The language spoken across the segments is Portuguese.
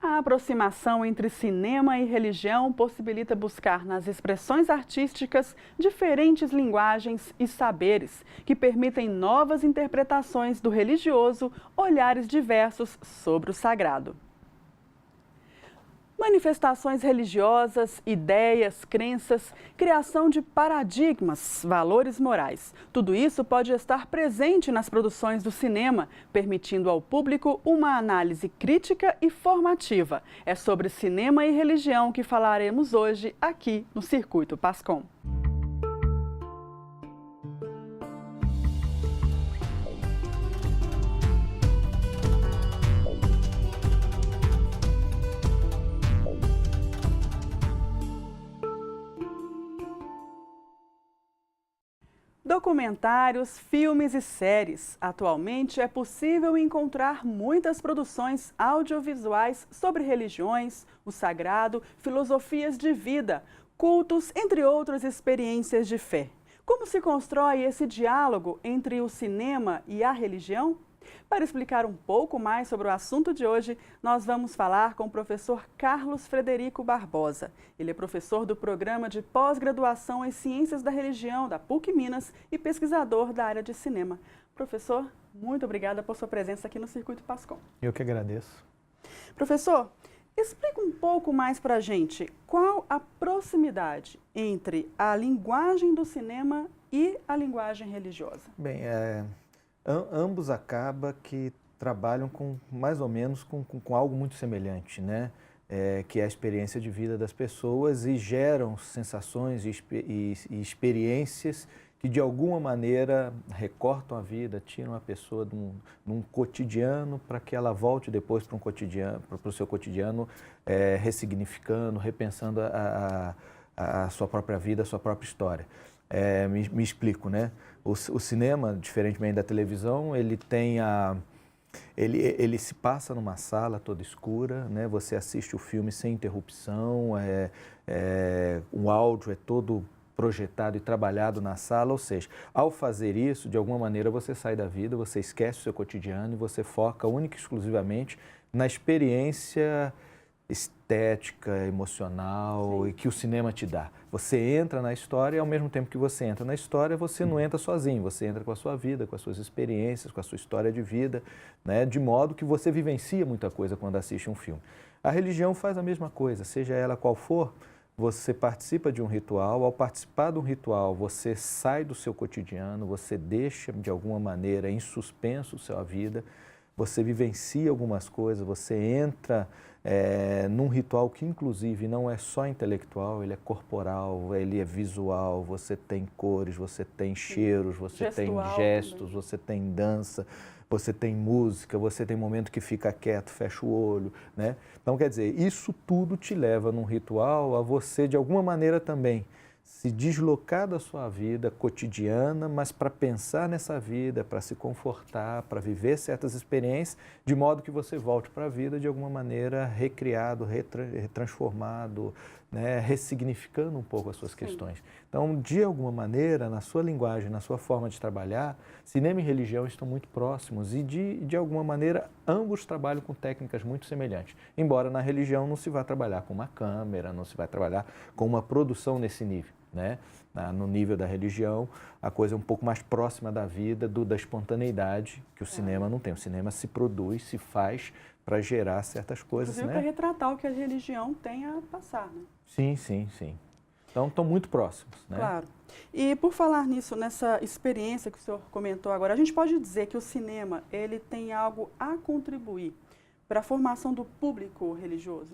A aproximação entre cinema e religião possibilita buscar nas expressões artísticas diferentes linguagens e saberes, que permitem novas interpretações do religioso, olhares diversos sobre o sagrado. Manifestações religiosas, ideias, crenças, criação de paradigmas, valores morais. Tudo isso pode estar presente nas produções do cinema, permitindo ao público uma análise crítica e formativa. É sobre cinema e religião que falaremos hoje aqui no Circuito Pascom. Documentários, filmes e séries. Atualmente é possível encontrar muitas produções audiovisuais sobre religiões, o sagrado, filosofias de vida, cultos, entre outras experiências de fé. Como se constrói esse diálogo entre o cinema e a religião? Para explicar um pouco mais sobre o assunto de hoje, nós vamos falar com o professor Carlos Frederico Barbosa. Ele é professor do Programa de Pós-Graduação em Ciências da Religião da PUC Minas e pesquisador da área de cinema. Professor, muito obrigada por sua presença aqui no Circuito Pascom. Eu que agradeço. Professor, explica um pouco mais para a gente qual a proximidade entre a linguagem do cinema e a linguagem religiosa. Bem, ambos acabam que trabalham com mais ou menos com algo muito semelhante, né? Que é a experiência de vida das pessoas e geram sensações e experiências que de alguma maneira recortam a vida, tiram a pessoa de um cotidiano para que ela volte depois para o seu cotidiano, ressignificando, repensando a sua própria vida, a sua própria história. Me explico, né? O cinema, diferentemente da televisão, ele se passa numa sala toda escura, né? Você assiste o filme sem interrupção, o áudio é todo projetado e trabalhado na sala, ou seja, ao fazer isso, de alguma maneira você sai da vida, você esquece o seu cotidiano e você foca única e exclusivamente na experiência estética, emocional. Sim. E que o cinema te dá. Você entra na história e ao mesmo tempo que você entra na história, você não entra sozinho, você entra com a sua vida, com as suas experiências, com a sua história de vida, né? De modo que você vivencia muita coisa quando assiste um filme. A religião faz a mesma coisa, seja ela qual for, você participa de um ritual, ao participar de um ritual você sai do seu cotidiano, você deixa de alguma maneira em suspenso a sua vida, você vivencia algumas coisas, você entra num ritual que inclusive não é só intelectual, ele é corporal, ele é visual, você tem cores, você tem cheiros, você tem gestos, também. Você tem dança, você tem música, você tem momento que fica quieto, fecha o olho, né? Então, quer dizer, isso tudo te leva num ritual a você, de alguma maneira também, se deslocar da sua vida cotidiana, mas para pensar nessa vida, para se confortar, para viver certas experiências, de modo que você volte para a vida de alguma maneira recriado, retransformado, né, ressignificando um pouco as suas questões. Então, de alguma maneira, na sua linguagem, na sua forma de trabalhar, cinema e religião estão muito próximos e, de alguma maneira, ambos trabalham com técnicas muito semelhantes. Embora na religião não se vá trabalhar com uma câmera, não se vai trabalhar com uma produção nesse nível, né? No nível da religião, a coisa é um pouco mais próxima da vida, da espontaneidade que o cinema não tem. O cinema se produz, se faz para gerar certas coisas, inclusive, né? Para retratar o que a religião tem a passar, né? Sim, sim, sim. Então, estão muito próximos, né? Claro. E por falar nisso, nessa experiência que o senhor comentou agora, a gente pode dizer que o cinema, ele tem algo a contribuir para a formação do público religioso?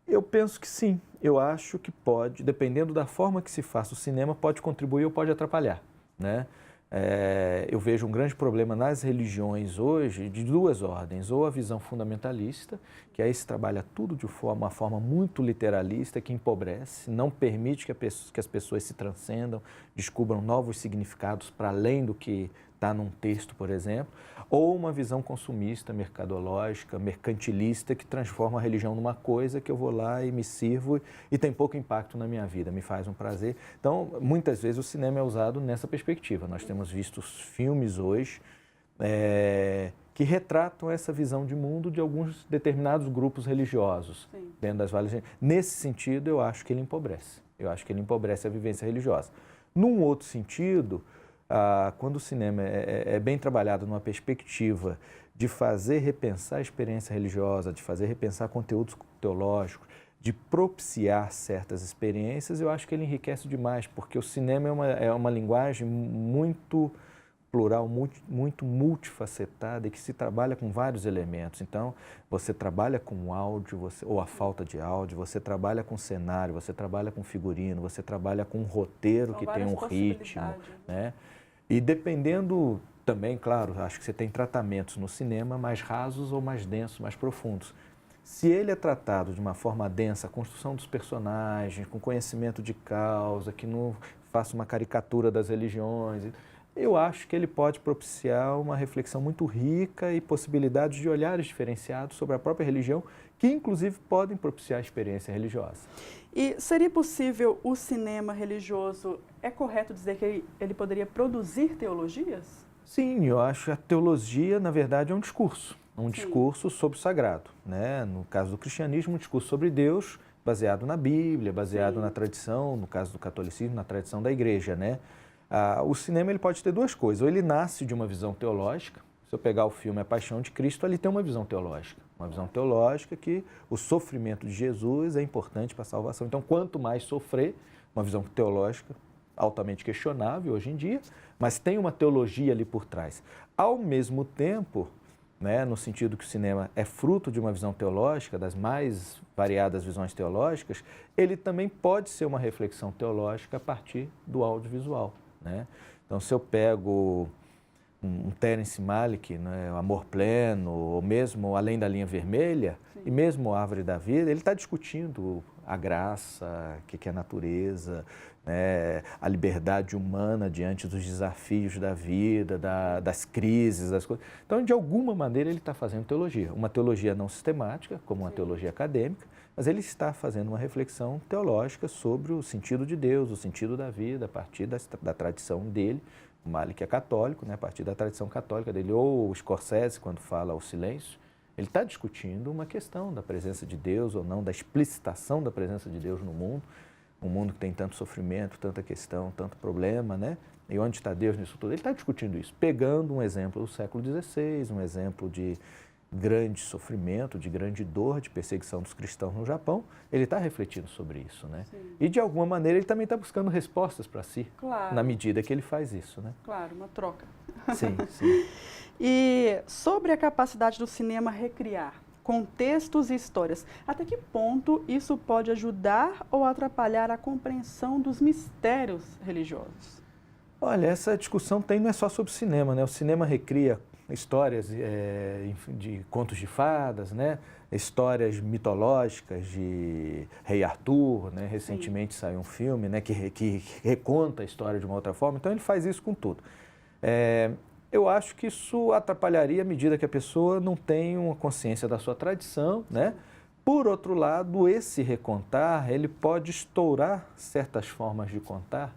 Eu penso que sim. Eu acho que pode, dependendo da forma que se faça o cinema, pode contribuir ou pode atrapalhar, né? Eu vejo um grande problema nas religiões hoje de duas ordens, ou a visão fundamentalista, que aí se trabalha tudo de uma forma muito literalista, que empobrece, não permite que as pessoas se transcendam, descubram novos significados para além do que está num texto, por exemplo, ou uma visão consumista, mercadológica, mercantilista, que transforma a religião numa coisa que eu vou lá e me sirvo e tem pouco impacto na minha vida, me faz um prazer. Então, muitas vezes o cinema é usado nessa perspectiva. Nós temos visto filmes hoje que retratam essa visão de mundo de alguns determinados grupos religiosos. Sim. Dentro das várias. Nesse sentido, eu acho que ele empobrece. Eu acho que ele empobrece a vivência religiosa. Num outro sentido, quando o cinema é bem trabalhado numa perspectiva de fazer repensar a experiência religiosa, de fazer repensar conteúdos teológicos, de propiciar certas experiências, eu acho que ele enriquece demais, porque o cinema é uma linguagem muito plural, muito multifacetada e que se trabalha com vários elementos. Então, você trabalha com áudio, ou a falta de áudio, você trabalha com cenário, você trabalha com figurino, você trabalha com um roteiro que tem um ritmo, né? E dependendo também, claro, acho que você tem tratamentos no cinema mais rasos ou mais densos, mais profundos. Se ele é tratado de uma forma densa, a construção dos personagens, com conhecimento de causa, que não faça uma caricatura das religiões, eu acho que ele pode propiciar uma reflexão muito rica e possibilidades de olhares diferenciados sobre a própria religião, que inclusive podem propiciar a experiência religiosa. E seria possível o cinema religioso, é correto dizer que ele poderia produzir teologias? Sim, eu acho que a teologia, na verdade, é um discurso. Um discurso sobre o sagrado, né? No caso do cristianismo, um discurso sobre Deus, baseado na Bíblia, baseado na tradição, no caso do catolicismo, na tradição da igreja, né? O cinema ele pode ter duas coisas, ou ele nasce de uma visão teológica, se eu pegar o filme A Paixão de Cristo, ele tem uma visão teológica que o sofrimento de Jesus é importante para a salvação. Então, quanto mais sofrer, uma visão teológica altamente questionável hoje em dia, mas tem uma teologia ali por trás. Ao mesmo tempo, né, no sentido que o cinema é fruto de uma visão teológica, das mais variadas visões teológicas, ele também pode ser uma reflexão teológica a partir do audiovisual, né? Então, se eu pego um Terence Malick, né, o Amor Pleno, ou mesmo Além da Linha Vermelha, e mesmo Árvore da Vida, ele está discutindo a graça, o que é a natureza, né, a liberdade humana diante dos desafios da vida, das crises, das coisas. Então, de alguma maneira, ele está fazendo teologia. Uma teologia não sistemática, como uma teologia acadêmica, mas ele está fazendo uma reflexão teológica sobre o sentido de Deus, o sentido da vida, a partir da tradição dele. O Malick é católico, né, a partir da tradição católica dele, ou o Scorsese, quando fala O Silêncio, ele está discutindo uma questão da presença de Deus ou não, da explicitação da presença de Deus no mundo, um mundo que tem tanto sofrimento, tanta questão, tanto problema, né? E onde está Deus nisso tudo? Ele está discutindo isso, pegando um exemplo do século XVI, um exemplo de grande sofrimento, de grande dor, de perseguição dos cristãos no Japão, ele está refletindo sobre isso, né? Sim. E de alguma maneira ele também está buscando respostas para si, na medida que ele faz isso, né? Claro, uma troca. Sim, sim. E sobre a capacidade do cinema recriar contextos e histórias, até que ponto isso pode ajudar ou atrapalhar a compreensão dos mistérios religiosos? Olha, essa discussão não é só sobre cinema, né? O cinema recria histórias de contos de fadas, né? Histórias mitológicas de Rei Arthur, né? Recentemente saiu um filme, né? que reconta a história de uma outra forma, então ele faz isso com tudo. Eu acho que isso atrapalharia à medida que a pessoa não tem uma consciência da sua tradição, né? Por outro lado, esse recontar, ele pode estourar certas formas de contar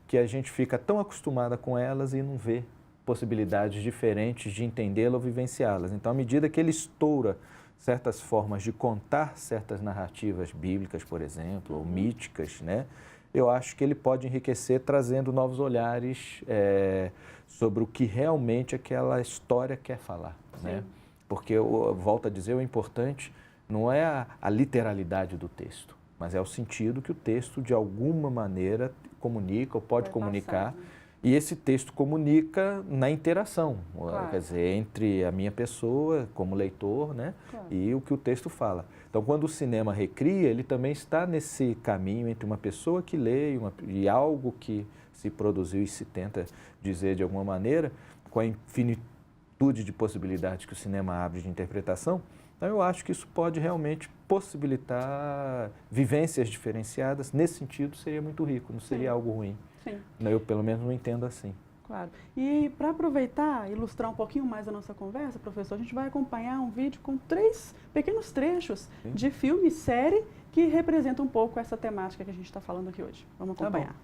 que a gente fica tão acostumada com elas e não vê possibilidades diferentes de entendê-la ou vivenciá-las. Então, à medida que ele estoura certas formas de contar certas narrativas bíblicas, por exemplo, ou míticas, né? Eu acho que ele pode enriquecer trazendo novos olhares sobre o que realmente aquela história quer falar, né? Porque, eu volto a dizer, o importante não é a literalidade do texto, mas é o sentido que o texto, de alguma maneira, comunica ou pode comunicar. E esse texto comunica na interação, quer dizer, entre a minha pessoa como leitor, né, e o que o texto fala. Então, quando o cinema recria, ele também está nesse caminho entre uma pessoa que lê e algo que se produziu e se tenta dizer de alguma maneira, com a infinitude de possibilidades que o cinema abre de interpretação. Então, eu acho que isso pode realmente possibilitar vivências diferenciadas. Nesse sentido, seria muito rico, não seria algo ruim. Sim. Eu, pelo menos, não entendo assim. Claro. E para aproveitar, ilustrar um pouquinho mais a nossa conversa, professor, a gente vai acompanhar um vídeo com 3 pequenos trechos de filme e série que representam um pouco essa temática que a gente está falando aqui hoje. Vamos acompanhar.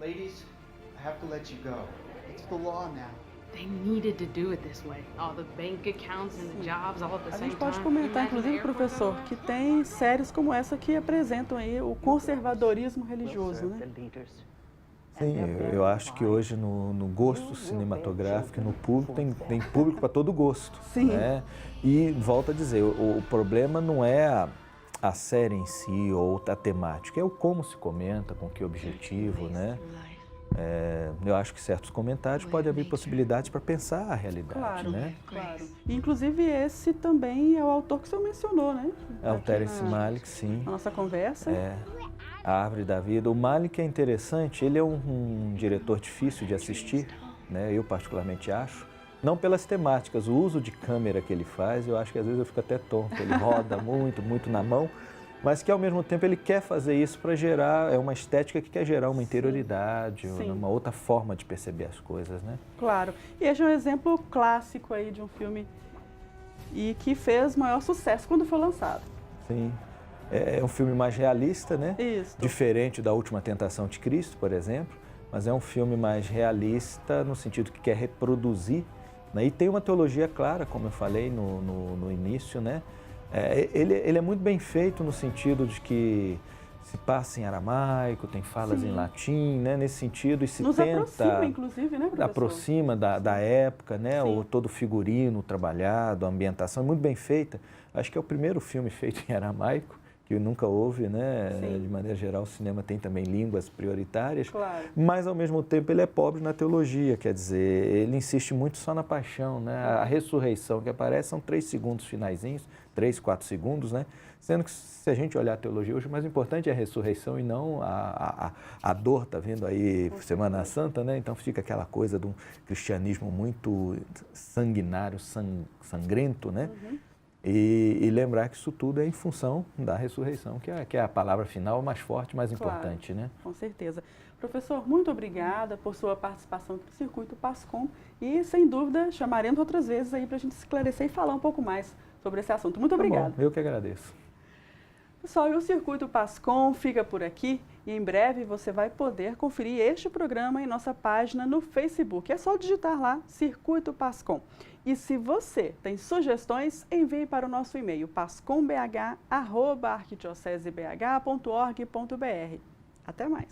Ladies, I have to let you go. It's the law now. They needed to do it this way. All the bank accounts and the jobs all at the A same gente pode time. comentar, Imagine inclusive, the airport professor, going que around. tem séries como essa que apresentam aí o conservadorismo religioso, né? Sim, eu acho que hoje no gosto cinematográfico, no público, tem público para todo gosto. Sim. Né? E volto a dizer, o problema não é a série em si ou a temática, é o como se comenta, com que objetivo, né? Eu acho que certos comentários podem abrir possibilidades para pensar a realidade, Claro, né? claro. E, inclusive, esse também é o autor que o senhor mencionou, né? É o Aqui Terence Malick, sim. na nossa conversa. A Árvore da Vida. O Malick é interessante, ele é um diretor difícil de assistir, né? Eu particularmente acho. Não pelas temáticas, o uso de câmera que ele faz, eu acho que às vezes eu fico até tonto, ele roda muito na mão, mas que ao mesmo tempo ele quer fazer isso para gerar, é uma estética que quer gerar uma interioridade, uma outra forma de perceber as coisas, né? Claro. E este é um exemplo clássico aí de um filme e que fez maior sucesso quando foi lançado. Sim. É um filme mais realista, né? Isso. Diferente da Última Tentação de Cristo, por exemplo, mas é um filme mais realista no sentido que quer reproduzir, né? E tem uma teologia clara, como eu falei no início, né? Ele é muito bem feito no sentido de que se passa em aramaico, tem falas em latim, né? Nesse sentido, e se Nos tenta... aproxima, inclusive, né, professor? Aproxima da época, né? Sim. Todo o figurino trabalhado, a ambientação é muito bem feita. Acho que é o primeiro filme feito em aramaico, que nunca houve, né? Sim. De maneira geral, o cinema tem também línguas prioritárias, Claro. mas ao mesmo tempo ele é pobre na teologia, quer dizer, ele insiste muito só na paixão, né? A ressurreição que aparece são 3 segundos finaizinhos, 3, 4 segundos, né? Sendo que se a gente olhar a teologia hoje, o mais importante é a ressurreição e não a dor, tá vendo aí Semana Santa, né? Então fica aquela coisa de um cristianismo muito sanguinário, sangrento, né? E lembrar que isso tudo é em função da ressurreição, que é a palavra final mais forte, mais importante, né? Com certeza. Professor, muito obrigada por sua participação aqui no Circuito Pascom e, sem dúvida, chamaremos outras vezes aí para a gente esclarecer e falar um pouco mais sobre esse assunto. Muito obrigada. Tá bom, eu que agradeço. Pessoal, e o Circuito Pascom fica por aqui e em breve você vai poder conferir este programa em nossa página no Facebook. É só digitar lá, Circuito Pascom. E se você tem sugestões, envie para o nosso e-mail pascombh@arquidiocesebh.org.br. Até mais!